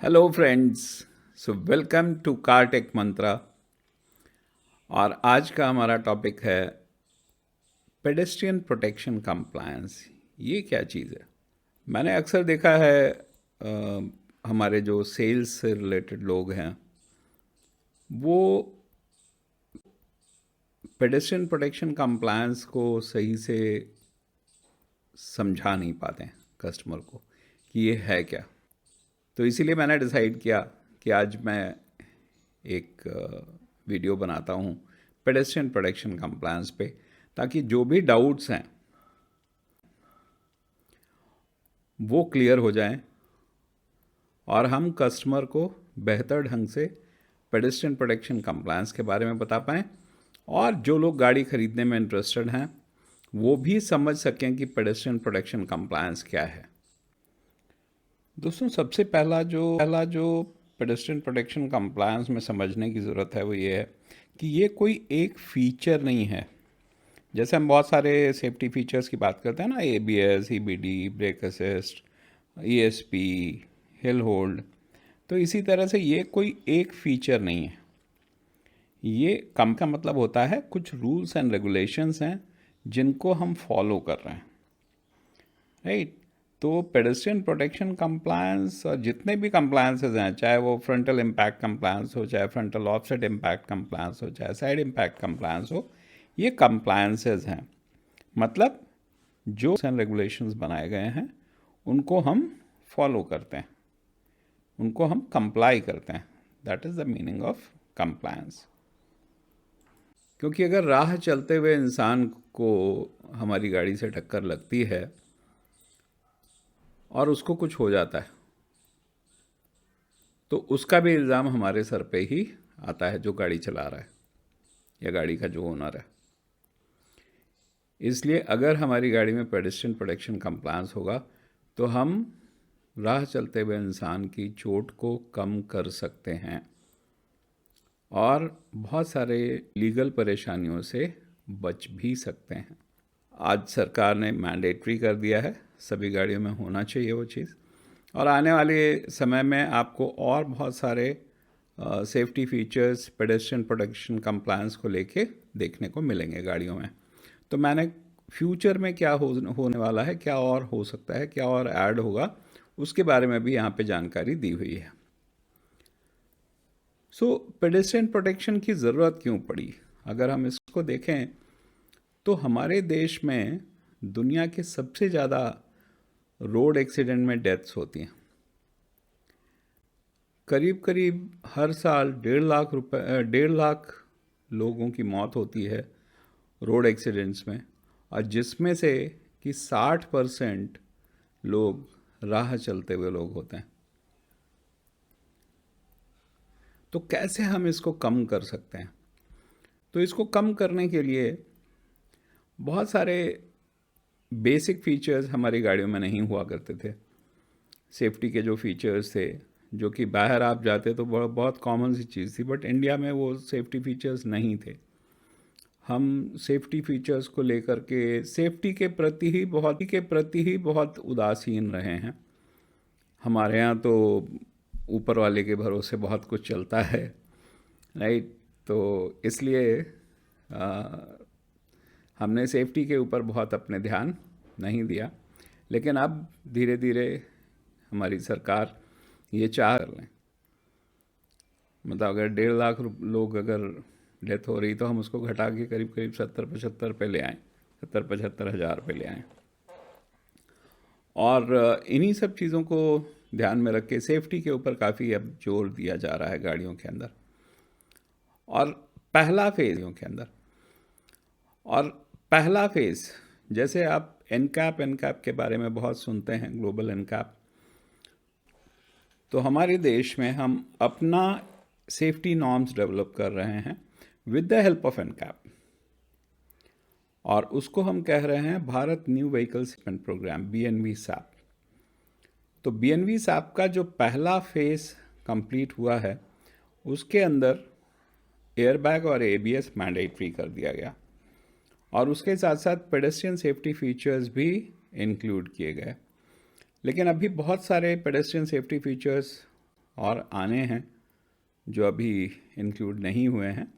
Hello friends. So welcome to CarTech Mantra. और आज का हमारा टॉपिक है पेडेस्ट्रियन प्रोटेक्शन कंप्लायंस। ये क्या चीज़ है? मैंने अक्सर देखा है हमारे जो सेल्स से रिलेटेड लोग हैं वो पेडेस्ट्रियन प्रोटेक्शन कंप्लायंस को सही से समझा नहीं पाते हैं कस्टमर को कि ये है क्या। तो इसीलिए मैंने डिसाइड किया कि आज मैं एक वीडियो बनाता हूँ पेडेस्ट्रियन प्रोटेक्शन कंप्लायंस पे, ताकि जो भी डाउट्स हैं वो क्लियर हो जाएं और हम कस्टमर को बेहतर ढंग से पेडेस्ट्रियन प्रोटेक्शन कंप्लायंस के बारे में बता पाएँ, और जो लोग गाड़ी खरीदने में इंटरेस्टेड हैं वो भी समझ सकें कि पेडेस्ट्रियन प्रोटेक्शन कंप्लायंस क्या है। दोस्तों, सबसे पहला जो पेडेस्ट्रियन प्रोटेक्शन कंप्लायंस में समझने की ज़रूरत है वो ये है कि ये कोई एक फ़ीचर नहीं है। जैसे हम बहुत सारे सेफ्टी फीचर्स की बात करते हैं ना, ABS, EBD, brake assist, ESP, hill hold, तो इसी तरह से ये कोई एक फ़ीचर नहीं है। ये कम का मतलब होता है कुछ रूल्स एंड रेगुलेशंस हैं जिनको हम फॉलो कर रहे हैं, राइट। तो पेडेस्ट्रियन प्रोटेक्शन कंप्लायंस और जितने भी कंप्लायंसेज हैं, चाहे वो फ्रंटल इम्पैक्ट कंप्लायंस हो, चाहे फ्रंटल ऑफसेट इम्पैक्ट कंप्लायंस हो, चाहे साइड इम्पैक्ट कंप्लायंस हो, ये कंप्लायंसेज हैं। मतलब जो एंड रेगुलेशंस बनाए गए हैं उनको हम फॉलो करते हैं, उनको हम कंप्लाई करते हैं। That is the meaning of compliance. क्योंकि अगर राह चलते हुए इंसान को हमारी गाड़ी से टक्कर लगती है और उसको कुछ हो जाता है तो उसका भी इल्ज़ाम हमारे सर पे ही आता है, जो गाड़ी चला रहा है या गाड़ी का जो ओनर है। इसलिए अगर हमारी गाड़ी में पेडेस्ट्रियन प्रोटेक्शन कंप्लायंस होगा तो हम राह चलते हुए इंसान की चोट को कम कर सकते हैं और बहुत सारे लीगल परेशानियों से बच भी सकते हैं। आज सरकार ने मैंडेटरी कर दिया है, सभी गाड़ियों में होना चाहिए वो चीज़, और आने वाले समय में आपको और बहुत सारे safety features pedestrian protection compliance को लेके देखने को मिलेंगे गाड़ियों में। तो मैंने फ्यूचर में क्या होने वाला है, क्या और हो सकता है, क्या और ऐड होगा, उसके बारे में भी यहाँ पे जानकारी दी हुई है। सो पेडेस्ट्रियन प्रोटेक्शन की ज़रूरत क्यों पड़ी? अगर हम इसको देखें तो हमारे देश में दुनिया के सबसे ज़्यादा रोड एक्सीडेंट में डेथ्स होती हैं। करीब करीब हर साल 1.5 लाख लोगों की मौत होती है रोड एक्सीडेंट्स में, और जिसमें से कि 60% लोग राह चलते हुए लोग होते हैं। तो कैसे हम इसको कम कर सकते हैं? तो इसको कम करने के लिए बहुत सारे बेसिक फीचर्स हमारी गाड़ियों में नहीं हुआ करते थे। सेफ्टी के जो फीचर्स थे, जो कि बाहर आप जाते तो बहुत कॉमन सी चीज़ थी, बट इंडिया में वो सेफ्टी फीचर्स नहीं थे। हम सेफ्टी फीचर्स को लेकर के सेफ्टी के प्रति ही बहुत उदासीन रहे हैं। हमारे यहाँ तो ऊपर वाले के भरोसे बहुत कुछ चलता है, राइट। तो इसलिए हमने सेफ्टी के ऊपर बहुत अपने ध्यान नहीं दिया, लेकिन अब धीरे धीरे हमारी सरकार ये चाह कर लें। मतलब अगर 1.5 लाख लोग अगर डेथ हो रही तो हम उसको घटा के करीब करीब 70-75 पे ले आएँ, 70-75 हज़ार पे ले आएँ। और इन्हीं सब चीज़ों को ध्यान में रख के सेफ्टी के ऊपर काफ़ी अब जोर दिया जा रहा है गाड़ियों के अंदर। और पहला फेज़ जैसे आप एनकैप के बारे में बहुत सुनते हैं, ग्लोबल एनकैप। तो हमारे देश में हम अपना सेफ्टी नॉर्म्स डेवलप कर रहे हैं with the help of NCAP, और उसको हम कह रहे हैं Bharat new vehicle safety programme, BNV SAP। तो BNV SAP का जो पहला फेज़ कंप्लीट हुआ है उसके अंदर एयरबैग और ABS मैंडेटरी कर दिया गया, और उसके साथ साथ पेडेस्ट्रियन सेफ्टी फीचर्स भी इंक्लूड किए गए। लेकिन अभी बहुत सारे पेडेस्ट्रियन सेफ्टी फीचर्स और आने हैं जो अभी इंक्लूड नहीं हुए हैं,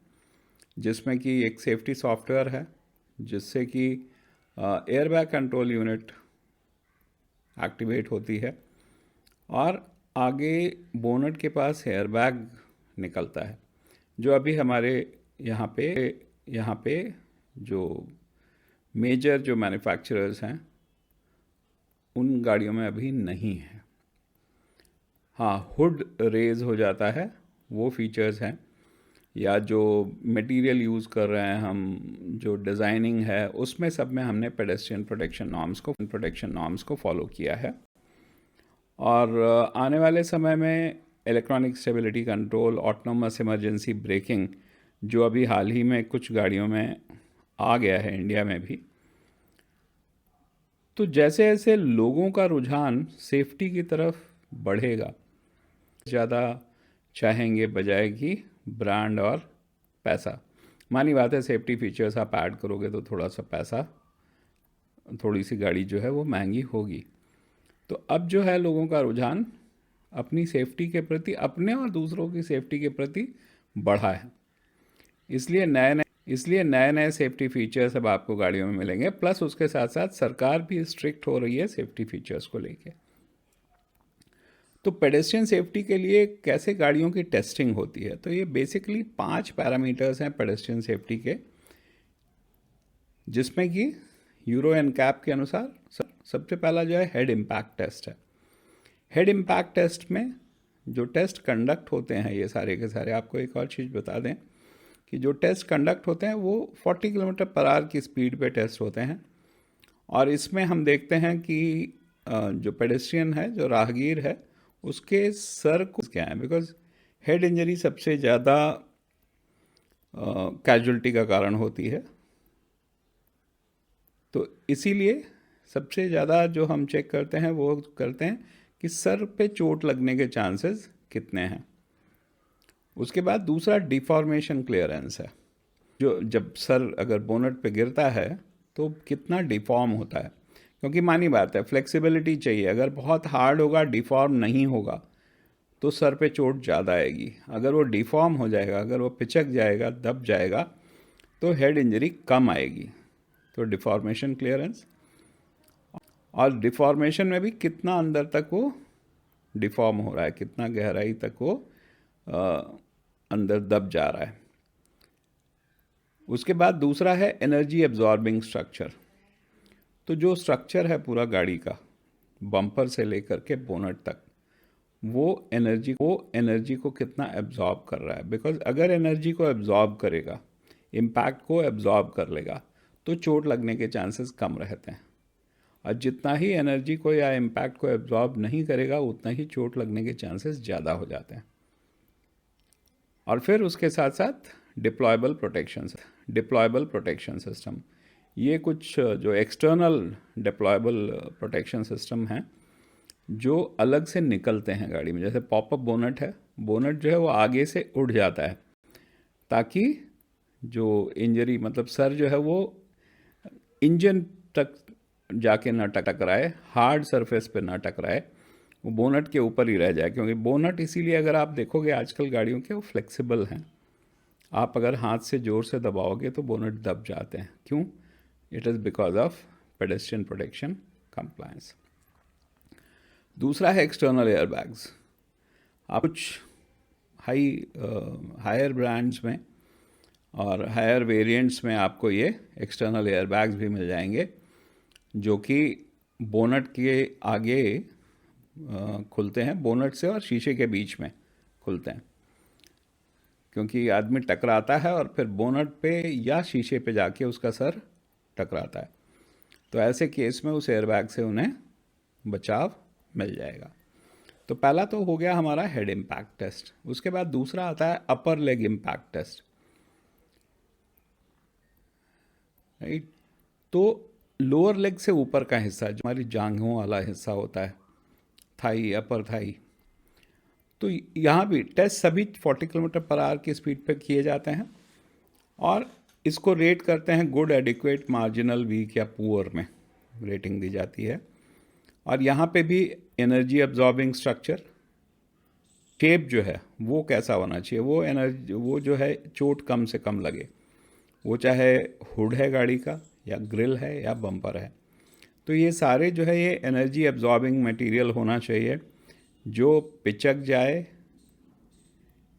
जिसमें कि एक सेफ्टी सॉफ्टवेयर है जिससे कि एयरबैग कंट्रोल यूनिट एक्टिवेट होती है और आगे बोनट के पास एयरबैग निकलता है, जो अभी हमारे यहाँ पे जो मेजर जो मैन्युफैक्चरर्स हैं उन गाड़ियों में अभी नहीं है। हाँ, हुड रेज हो जाता है, वो फीचर्स हैं, या जो मटेरियल यूज़ कर रहे हैं हम, जो डिज़ाइनिंग है, उसमें सब में हमने पेडेस्ट्रियन प्रोटेक्शन नॉर्म्स को फॉलो किया है। और आने वाले समय में electronic stability control, autonomous emergency breaking, जो अभी हाल ही में कुछ गाड़ियों में आ गया है इंडिया में भी, तो जैसे जैसे लोगों का रुझान सेफ्टी की तरफ बढ़ेगा, ज़्यादा चाहेंगे बजाय कि ब्रांड और पैसा। मानी बात है, सेफ्टी फीचर्स आप ऐड करोगे तो थोड़ा सा पैसा, थोड़ी सी गाड़ी जो है वो महंगी होगी। तो अब जो है लोगों का रुझान अपनी सेफ्टी के प्रति, अपने और दूसरों की सेफ्टी के प्रति बढ़ा है। इसलिए नए नए सेफ्टी फीचर्स अब आपको गाड़ियों में मिलेंगे। प्लस उसके साथ साथ सरकार भी स्ट्रिक्ट हो रही है सेफ्टी फीचर्स को लेके। तो पेडेस्ट्रियन सेफ्टी के लिए कैसे गाड़ियों की टेस्टिंग होती है, तो ये बेसिकली 5 पैरामीटर्स हैं पेडेस्ट्रियन सेफ्टी के, जिसमें कि यूरो एनकैप के अनुसार सबसे पहला जो है हेड इम्पैक्ट टेस्ट है। हेड इम्पैक्ट टेस्ट में जो टेस्ट कंडक्ट होते हैं, ये सारे के सारे, आपको एक और चीज़ बता दें कि जो टेस्ट कंडक्ट होते हैं वो 40 किलोमीटर पर आवर की स्पीड पे टेस्ट होते हैं। और इसमें हम देखते हैं कि जो पेडेस्ट्रियन है, जो राहगीर है, उसके सर को क्या है, बिकॉज हेड इंजरी सबसे ज़्यादा कैजुअल्टी का कारण होती है। तो इसीलिए सबसे ज़्यादा जो हम चेक करते हैं वो करते हैं कि सर पे चोट लगने के चांसेस कितने हैं। उसके बाद दूसरा डिफॉर्मेशन क्लियरेंस है, जो जब सर अगर बोनट पे गिरता है तो कितना डिफॉर्म होता है, क्योंकि मानी बात है फ्लेक्सिबिलिटी चाहिए। अगर बहुत हार्ड होगा, डिफॉर्म नहीं होगा, तो सर पे चोट ज़्यादा आएगी। अगर वो डिफॉर्म हो जाएगा, अगर वो पिचक जाएगा, दब जाएगा, तो हेड इंजरी कम आएगी। तो डिफॉर्मेशन क्लियरेंस, और डिफॉर्मेशन में भी कितना अंदर तक वो डिफॉर्म हो रहा है, कितना गहराई तक वो अंदर दब जा रहा है। उसके बाद दूसरा है एनर्जी एब्जॉर्बिंग स्ट्रक्चर। तो जो स्ट्रक्चर है पूरा गाड़ी का, बम्पर से लेकर के बोनट तक, वो एनर्जी को कितना एब्जॉर्ब कर रहा है। बिकॉज अगर एनर्जी को एब्जॉर्ब करेगा, इम्पैक्ट को एब्जॉर्ब कर लेगा, तो चोट लगने के चांसेस कम रहते हैं। और जितना ही एनर्जी को या इम्पैक्ट को एब्जॉर्ब नहीं करेगा, उतना ही चोट लगने के चांसेस ज़्यादा हो जाते हैं। और फिर उसके साथ साथ डिप्लॉयबल प्रोटेक्शन सिस्टम, ये कुछ जो एक्सटर्नल डिप्लॉयबल प्रोटेक्शन सिस्टम हैं जो अलग से निकलते हैं गाड़ी में। जैसे पॉपअप बोनट है, बोनट जो है वो आगे से उठ जाता है ताकि जो इंजरी, मतलब सर जो है वो इंजन तक जाके ना टकराए, हार्ड सरफेस पे ना टकराए, वो बोनट के ऊपर ही रह जाए। क्योंकि बोनट इसीलिए अगर आप देखोगे आजकल गाड़ियों के, वो फ्लेक्सिबल हैं। आप अगर हाथ से ज़ोर से दबाओगे तो बोनट दब जाते हैं। क्यों? It is because of pedestrian protection compliance. दूसरा है एक्सटर्नल एयरबैग्स। आप कुछ हायर ब्रांड्स में और हायर वेरिएंट्स में आपको ये एक्सटर्नल एयरबैग्स भी मिल जाएंगे, जो कि बोनट के आगे खुलते हैं, बोनट से और शीशे के बीच में खुलते हैं। क्योंकि आदमी टकराता है और फिर बोनट पे या शीशे पे जाके उसका सर टकराता है, तो ऐसे केस में उस एयरबैग से उन्हें बचाव मिल जाएगा। तो पहला तो हो गया हमारा हेड इम्पैक्ट टेस्ट। उसके बाद दूसरा आता है अपर लेग इम्पैक्ट टेस्ट। राइट, तो लोअर लेग से ऊपर का हिस्सा, जो हमारी जांघों वाला हिस्सा होता है, थाई, अपर थाई, तो यहाँ भी टेस्ट सभी 40 किलोमीटर पर आवर की स्पीड पे किए जाते हैं और इसको रेट करते हैं गुड, एडिक्वेट, मार्जिनल, वीक या पुअर में रेटिंग दी जाती है। और यहाँ पे भी एनर्जी एब्जॉर्बिंग स्ट्रक्चर, शेप जो है वो कैसा होना चाहिए, वो एनर्जी, वो जो है चोट कम से कम लगे, वो चाहे हुड है गाड़ी का या ग्रिल है या बम्पर है। तो ये सारे जो है ये एनर्जी एब्जॉर्बिंग मटेरियल होना चाहिए, जो पिचक जाए,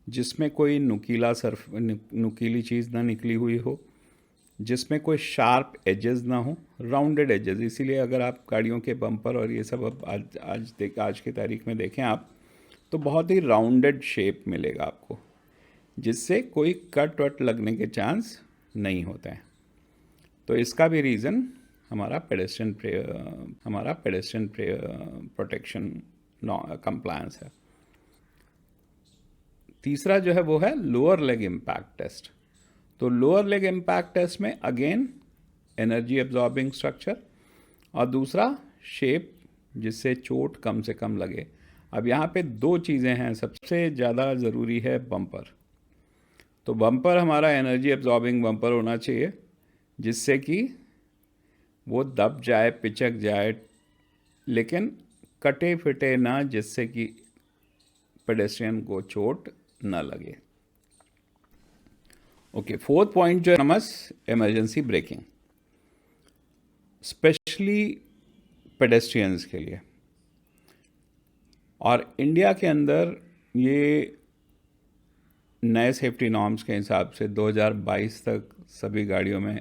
जिसमें कोई नुकीली चीज़ ना निकली हुई हो, जिसमें कोई शार्प एजेस ना हो, राउंडेड एजेस। इसीलिए अगर आप गाड़ियों के बम्पर और ये सब अब आज की तारीख में देखें आप, तो बहुत ही राउंडेड शेप मिलेगा आपको, जिससे कोई कट वट लगने के चांस नहीं होते हैं। तो इसका भी रीज़न हमारा पेडेस्ट्रियन प्रोटेक्शन कंप्लायंस है। तीसरा जो है वो है लोअर लेग इम्पैक्ट टेस्ट। तो लोअर लेग इम्पैक्ट टेस्ट में अगेन एनर्जी एब्जॉर्बिंग स्ट्रक्चर, और दूसरा शेप जिससे चोट कम से कम लगे। अब यहाँ पे दो चीज़ें हैं, सबसे ज़्यादा ज़रूरी है बम्पर। तो बम्पर हमारा एनर्जी एब्जॉर्बिंग बम्पर होना चाहिए, जिससे कि वो दब जाए, पिचक जाए, लेकिन कटे फिटे ना, जिससे कि पेडेस्ट्रियन को चोट न लगे। ओके, फोर्थ पॉइंट जो है नमस इमरजेंसी ब्रेकिंग, स्पेशली पेडेस्ट्रियंस के लिए। और इंडिया के अंदर ये नए सेफ्टी नॉर्म्स के हिसाब से 2022 तक सभी गाड़ियों में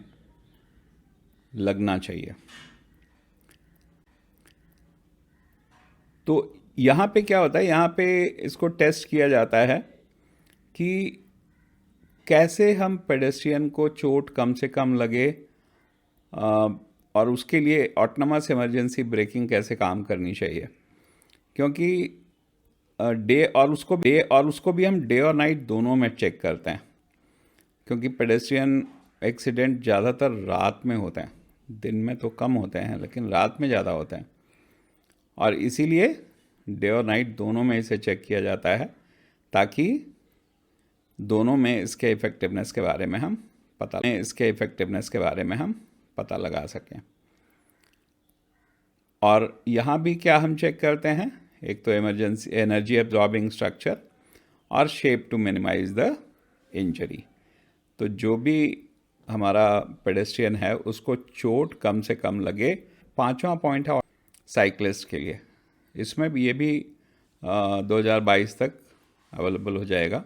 लगना चाहिए। तो यहाँ पे क्या होता है, यहाँ पे इसको टेस्ट किया जाता है कि कैसे हम पेडेस्ट्रियन को चोट कम से कम लगे, और उसके लिए ऑटोनमस इमरजेंसी ब्रेकिंग कैसे काम करनी चाहिए। क्योंकि डे और उसको भी हम डे और नाइट दोनों में चेक करते हैं, क्योंकि पेडेस्ट्रियन एक्सीडेंट ज़्यादातर रात में होते हैं, दिन में तो कम होते हैं लेकिन रात में ज़्यादा होते हैं। और इसीलिए डे और नाइट दोनों में इसे चेक किया जाता है, ताकि दोनों में इसके इफ़ेक्टिवनेस के बारे में हम पता लगा सकें। और यहाँ भी क्या हम चेक करते हैं, एक तो इमरजेंसी एनर्जी एब्जॉर्बिंग स्ट्रक्चर और shape to minimise the injury. तो जो भी हमारा पेडेस्ट्रियन है उसको चोट कम से कम लगे। पांचवा पॉइंट है साइकिलिस्ट के लिए, इसमें भी ये भी 2022 तक अवेलेबल हो जाएगा।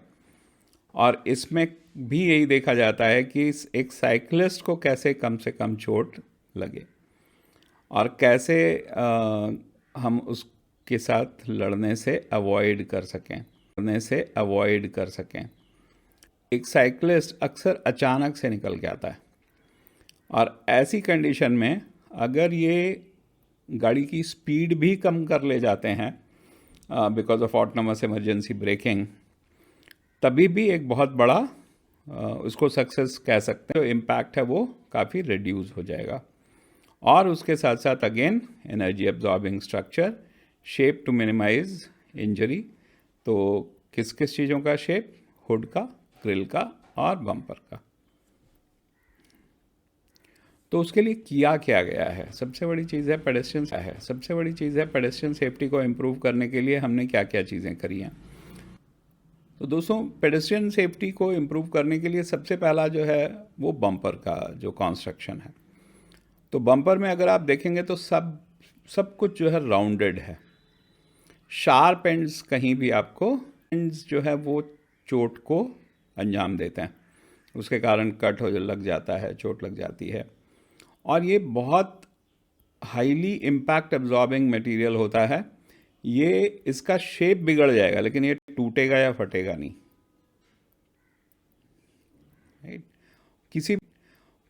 और इसमें भी यही देखा जाता है कि एक साइकिलिस्ट को कैसे कम से कम चोट लगे और कैसे हम उसके साथ लड़ने से अवॉइड कर सकें। एक साइकिलिस्ट अक्सर अचानक से निकल के आता है, और ऐसी कंडीशन में अगर ये गाड़ी की स्पीड भी कम कर ले जाते हैं because of autonomous emergency breaking, तभी भी एक बहुत बड़ा उसको सक्सेस कह सकते हैं। जो इम्पैक्ट है वो काफ़ी रिड्यूस हो जाएगा। और उसके साथ साथ again energy absorbing structure, shape to minimise injury. तो किस किस चीज़ों का शेप, हुड का, ग्रिल का और बम्पर का। तो उसके लिए किया क्या गया है, सबसे बड़ी चीज़ है पेडेस्ट्रियन सेफ्टी को इम्प्रूव करने के लिए हमने क्या क्या चीज़ें करी हैं। तो दोस्तों, पेडेस्ट्रियन सेफ्टी को इम्प्रूव करने के लिए सबसे पहला जो है वो बम्पर का जो कंस्ट्रक्शन है। तो बम्पर में अगर आप देखेंगे तो सब कुछ जो है राउंडेड है। शार्प एंड्स कहीं भी आपको एंड्स जो है वो चोट को अंजाम देते हैं, उसके कारण कट हो लग जाता है, चोट लग जाती है। और ये बहुत हाईली इम्पैक्ट एब्जॉर्बिंग मटेरियल होता है। ये इसका शेप बिगड़ जाएगा लेकिन ये टूटेगा या फटेगा नहीं। राइट?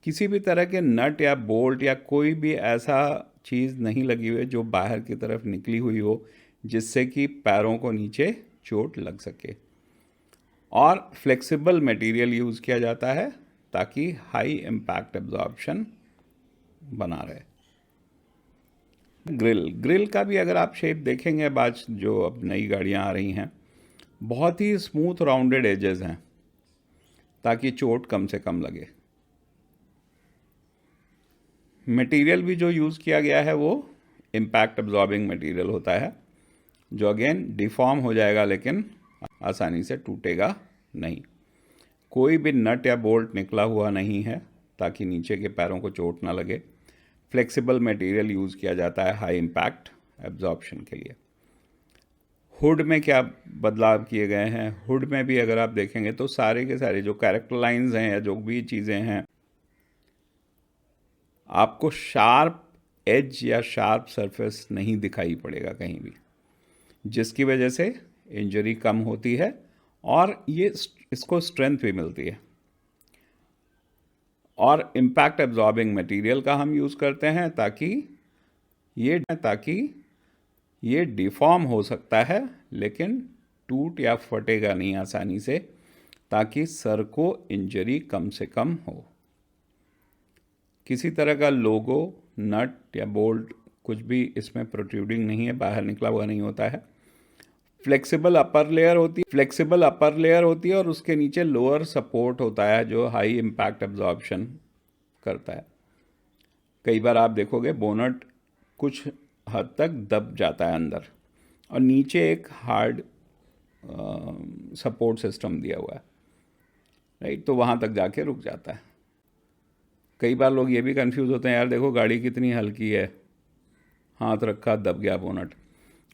किसी भी तरह के नट या बोल्ट या कोई भी ऐसा चीज़ नहीं लगी हुई जो बाहर की तरफ निकली हुई हो, जिससे कि पैरों को नीचे चोट लग सके। और फ्लेक्सिबल मटेरियल यूज़ किया जाता है ताकि हाई इम्पैक्ट एब्जॉर्प्शन बना रहे। ग्रिल का भी अगर आप शेप देखेंगे, आज जो अब नई गाड़ियाँ आ रही हैं, बहुत ही स्मूथ राउंडेड एजेस हैं ताकि चोट कम से कम लगे। मटेरियल भी जो यूज़ किया गया है वो इम्पैक्ट एब्जॉर्बिंग मटेरियल होता है, जो अगेन डिफॉर्म हो जाएगा लेकिन आसानी से टूटेगा नहीं। कोई भी नट या बोल्ट निकला हुआ नहीं है ताकि नीचे के पैरों को चोट ना लगे। फ्लेक्सिबल मटेरियल यूज़ किया जाता है हाई इम्पैक्ट एब्जॉर्प्शन के लिए। हुड में क्या बदलाव किए गए हैं? हुड में भी अगर आप देखेंगे तो सारे के सारे जो कैरेक्टर लाइंस हैं या जो भी चीज़ें हैं, आपको शार्प एज या शार्प सरफेस नहीं दिखाई पड़ेगा कहीं भी, जिसकी वजह से इंजरी कम होती है और इसको स्ट्रेंथ भी मिलती है। और इम्पैक्ट एब्जॉर्बिंग मटेरियल का हम यूज़ करते हैं ताकि ये डिफॉर्म हो सकता है लेकिन टूट या फटेगा नहीं आसानी से, ताकि सर को इंजरी कम से कम हो। किसी तरह का लोगो, नट या बोल्ट कुछ भी इसमें प्रोट्रूडिंग नहीं है, बाहर निकला हुआ नहीं होता है। फ्लेक्सिबल अपर लेयर होती है और उसके नीचे लोअर सपोर्ट होता है जो हाई इम्पैक्ट एब्जॉर्प्शन करता है। कई बार आप देखोगे बोनट कुछ हद तक दब जाता है अंदर और नीचे एक हार्ड सपोर्ट सिस्टम दिया हुआ है, राइट, तो वहाँ तक जाके रुक जाता है। कई बार लोग ये भी कंफ्यूज होते हैं, यार देखो गाड़ी कितनी हल्की है, हाथ रखा दब गया बोनट।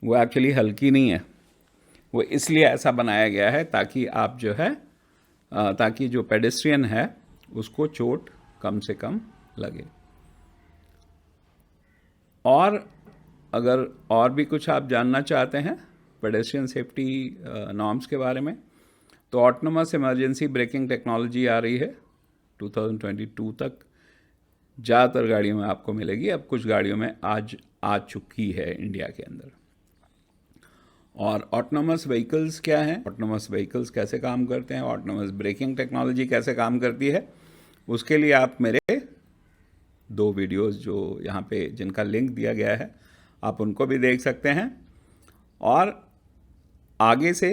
वो एक्चुअली हल्की नहीं है, वो इसलिए ऐसा बनाया गया है ताकि आप जो है ताकि जो पेडेस्ट्रियन है उसको चोट कम से कम लगे। और अगर और भी कुछ आप जानना चाहते हैं पेडेस्ट्रियन सेफ्टी नॉर्म्स के बारे में, तो ऑटोनोमस इमरजेंसी ब्रेकिंग टेक्नोलॉजी आ रही है 2022 तक, ज़्यादातर गाड़ियों में आपको मिलेगी। अब कुछ गाड़ियों में आज आ चुकी है इंडिया के अंदर। और ऑटोनोमस व्हीकल्स क्या हैं, ऑटोनोमस व्हीकल्स कैसे काम करते हैं, ऑटोनोमस ब्रेकिंग टेक्नोलॉजी कैसे काम करती है, उसके लिए आप मेरे 2 वीडियोस जो यहाँ पे जिनका लिंक दिया गया है आप उनको भी देख सकते हैं। और आगे से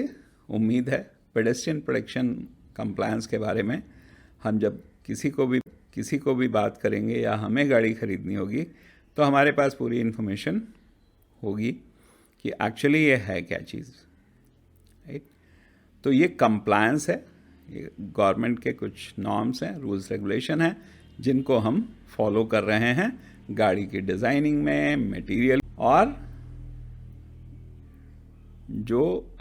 उम्मीद है पेडेस्ट्रियन प्रोटेक्शन कंप्लायंस के बारे में हम जब किसी को भी बात करेंगे या हमें गाड़ी खरीदनी होगी तो हमारे पास पूरी इन्फॉर्मेशन होगी कि एक्चुअली ये है क्या चीज़, राइट। तो ये कंप्लायंस है, ये गवर्नमेंट के कुछ नॉर्म्स हैं, रूल्स रेगुलेशन हैं जिनको हम फॉलो कर रहे हैं गाड़ी की डिज़ाइनिंग में, मटेरियल और जो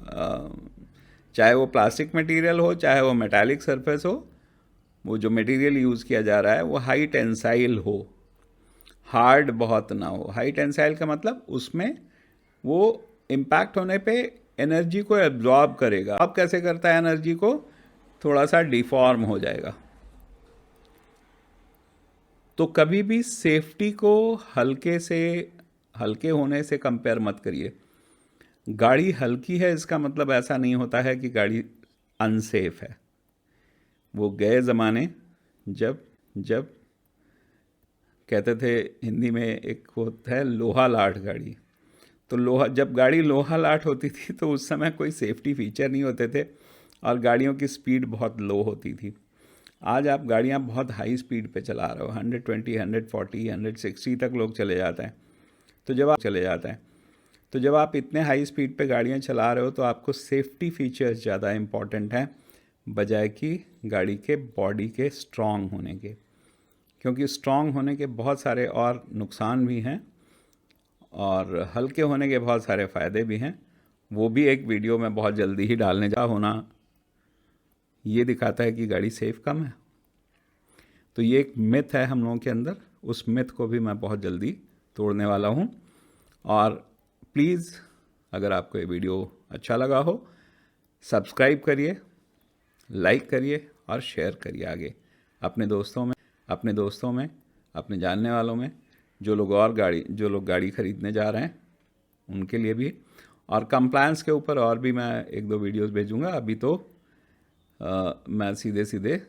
चाहे वो प्लास्टिक मटेरियल हो चाहे वो मेटालिक सरफेस हो, वो जो मटेरियल यूज़ किया जा रहा है वो हाई टेंसाइल हो, हार्ड बहुत ना हो। हाई टेंसाइल का मतलब उसमें वो इम्पैक्ट होने पे एनर्जी को एब्जॉर्ब करेगा। अब कैसे करता है एनर्जी को, थोड़ा सा डिफॉर्म हो जाएगा। तो कभी भी सेफ्टी को हल्के होने से कंपेयर मत करिए। गाड़ी हल्की है इसका मतलब ऐसा नहीं होता है कि गाड़ी अनसेफ है। वो गए ज़माने जब कहते थे, हिंदी में एक होता है लोहा लाठ गाड़ी, तो जब गाड़ी लोहा लाठ होती थी तो उस समय कोई सेफ्टी फीचर नहीं होते थे और गाड़ियों की स्पीड बहुत लो होती थी। आज आप गाड़ियाँ बहुत हाई स्पीड पे चला रहे हो, 120, 140, 160 तक लोग चले जाते हैं। तो जब आप इतने हाई स्पीड पे गाड़ियाँ चला रहे हो तो आपको सेफ्टी फीचर्स ज़्यादा इम्पॉर्टेंट हैं बजाय कि गाड़ी के बॉडी के स्ट्रॉन्ग होने के, क्योंकि स्ट्रॉन्ग होने के बहुत सारे और नुकसान भी हैं और हल्के होने के बहुत सारे फ़ायदे भी हैं। वो भी एक वीडियो में बहुत जल्दी ही डालने जा होना ये दिखाता है कि गाड़ी सेफ़ कम है। तो ये एक मिथ है हम लोगों के अंदर, उस मिथ को भी मैं बहुत जल्दी तोड़ने वाला हूँ। और प्लीज़ अगर आपको ये वीडियो अच्छा लगा हो, सब्सक्राइब करिए, लाइक करिए और शेयर करिए आगे अपने दोस्तों में, अपने जानने वालों में, जो लोग गाड़ी खरीदने जा रहे हैं उनके लिए भी। और कंप्लायंस के ऊपर और भी मैं 1-2 वीडियोस भेजूँगा। अभी तो मैं सीधे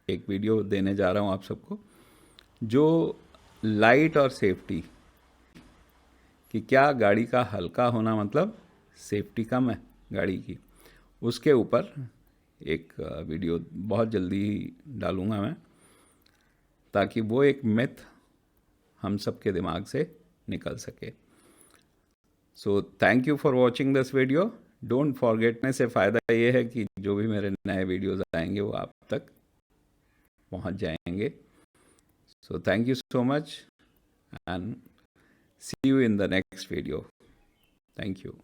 एक वीडियो देने जा रहा हूँ आप सबको, जो लाइट और सेफ्टी कि क्या गाड़ी का हल्का होना मतलब सेफ्टी कम है गाड़ी की, उसके ऊपर एक वीडियो बहुत जल्दी ही डालूँगा मैं, ताकि वो एक मिथ हम सब के दिमाग से निकल सके। So thank you for watching this video. Don't फॉरगेटने से फ़ायदा ये है कि जो भी मेरे नए वीडियोस आएंगे वो आप तक पहुंच जाएंगे. So thank you so much and see you in the next video. Thank you.